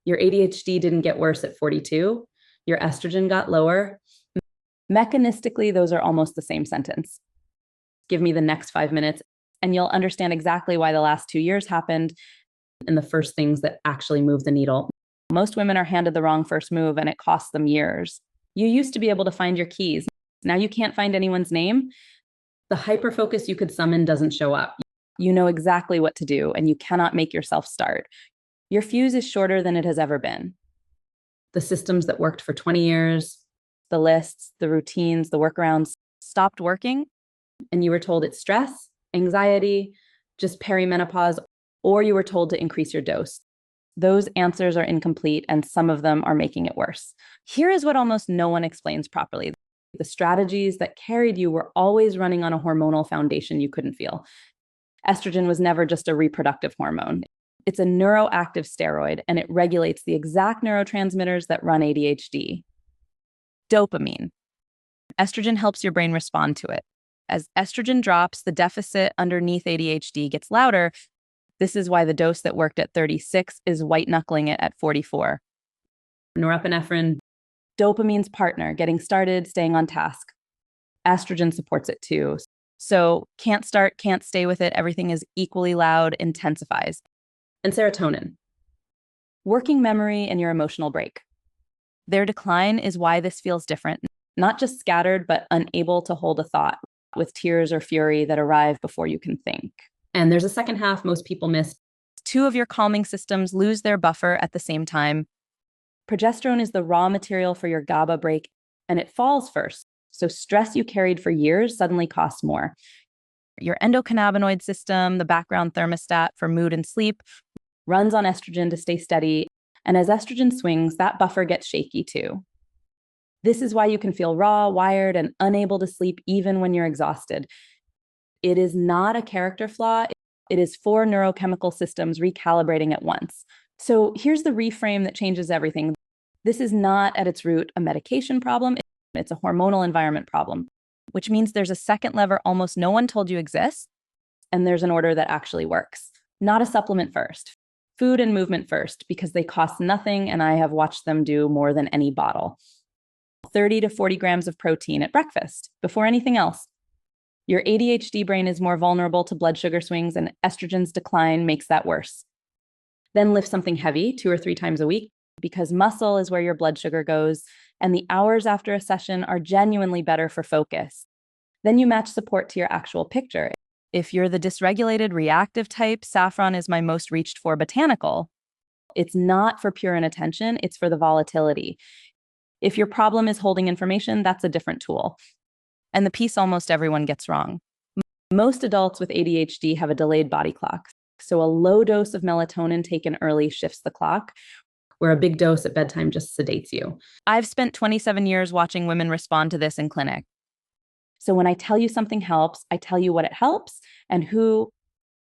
Your ADHD didn't get worse at 42. Your estrogen got lower. Mechanistically, those are almost the same sentence. Give me the next 5 minutes, and you'll understand exactly why the last 2 years happened and the first things that actually move the needle. Most women are handed the wrong first move, and it costs them years. You used to be able to find your keys. Now you can't find anyone's name. The hyperfocus you could summon doesn't show up. You know exactly what to do, and you cannot make yourself start. Your fuse is shorter than it has ever been. The systems that worked for 20 years, the lists, the routines, the workarounds stopped working, and you were told it's stress, anxiety, just perimenopause, or you were told to increase your dose. Those answers are incomplete, and some of them are making it worse. Here is what almost no one explains properly. The strategies that carried you were always running on a hormonal foundation you couldn't feel. Estrogen was never just a reproductive hormone. It's a neuroactive steroid, and it regulates the exact neurotransmitters that run ADHD. Dopamine. Estrogen helps your brain respond to it. As estrogen drops, the deficit underneath ADHD gets louder. This is why the dose that worked at 36 is white-knuckling it at 44. Norepinephrine, dopamine's partner, getting started, staying on task. Estrogen supports it too. So can't start, can't stay with it, everything is equally loud, intensifies. And serotonin, working memory and your emotional break. Their decline is why this feels different, not just scattered, but unable to hold a thought, with tears or fury that arrive before you can think. And there's a second half most people miss. Two of your calming systems lose their buffer at the same time. Progesterone is the raw material for your GABA break, and it falls first. So stress you carried for years suddenly costs more. Your endocannabinoid system, the background thermostat for mood and sleep, runs on estrogen to stay steady. And as estrogen swings, that buffer gets shaky too. This is why you can feel raw, wired, and unable to sleep even when you're exhausted. It is not a character flaw. It is 4 neurochemical systems recalibrating at once. So here's the reframe that changes everything. This is not at its root a medication problem. It's a hormonal environment problem, which means there's a second lever almost no one told you exists, and there's an order that actually works. Not a supplement first. Food and movement first, because they cost nothing, and I have watched them do more than any bottle. 30 to 40 grams of protein at breakfast, before anything else. Your ADHD brain is more vulnerable to blood sugar swings, and estrogen's decline makes that worse. Then lift something heavy 2 or 3 times a week, because muscle is where your blood sugar goes, and the hours after a session are genuinely better for focus. Then you match support to your actual picture. If you're the dysregulated, reactive type, saffron is my most reached for botanical. It's not for pure inattention, it's for the volatility. If your problem is holding information, that's a different tool. And the piece almost everyone gets wrong. Most adults with ADHD have a delayed body clock. So a low dose of melatonin taken early shifts the clock, where a big dose at bedtime just sedates you. I've spent 27 years watching women respond to this in clinic. So when I tell you something helps, I tell you what it helps and who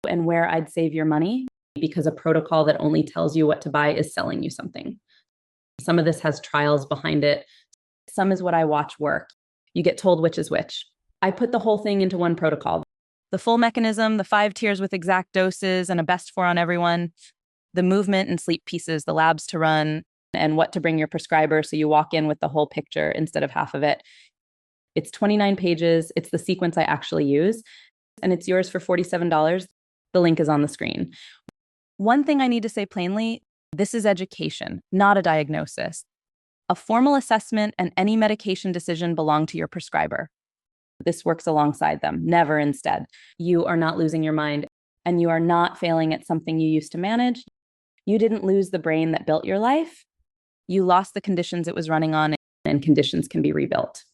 and where I'd save your money, because a protocol that only tells you what to buy is selling you something. Some of this has trials behind it. Some is what I watch work. You get told which is which. I put the whole thing into one protocol. The full mechanism, the 5 tiers with exact doses and a best for on everyone, the movement and sleep pieces, the labs to run, and what to bring your prescriber so you walk in with the whole picture instead of half of it. It's 29 pages. It's the sequence I actually use, and it's yours for $47. The link is on the screen. One thing I need to say plainly, this is education, not a diagnosis. A formal assessment and any medication decision belong to your prescriber. This works alongside them, never instead. You are not losing your mind, and you are not failing at something you used to manage. You didn't lose the brain that built your life. You lost the conditions it was running on, and conditions can be rebuilt.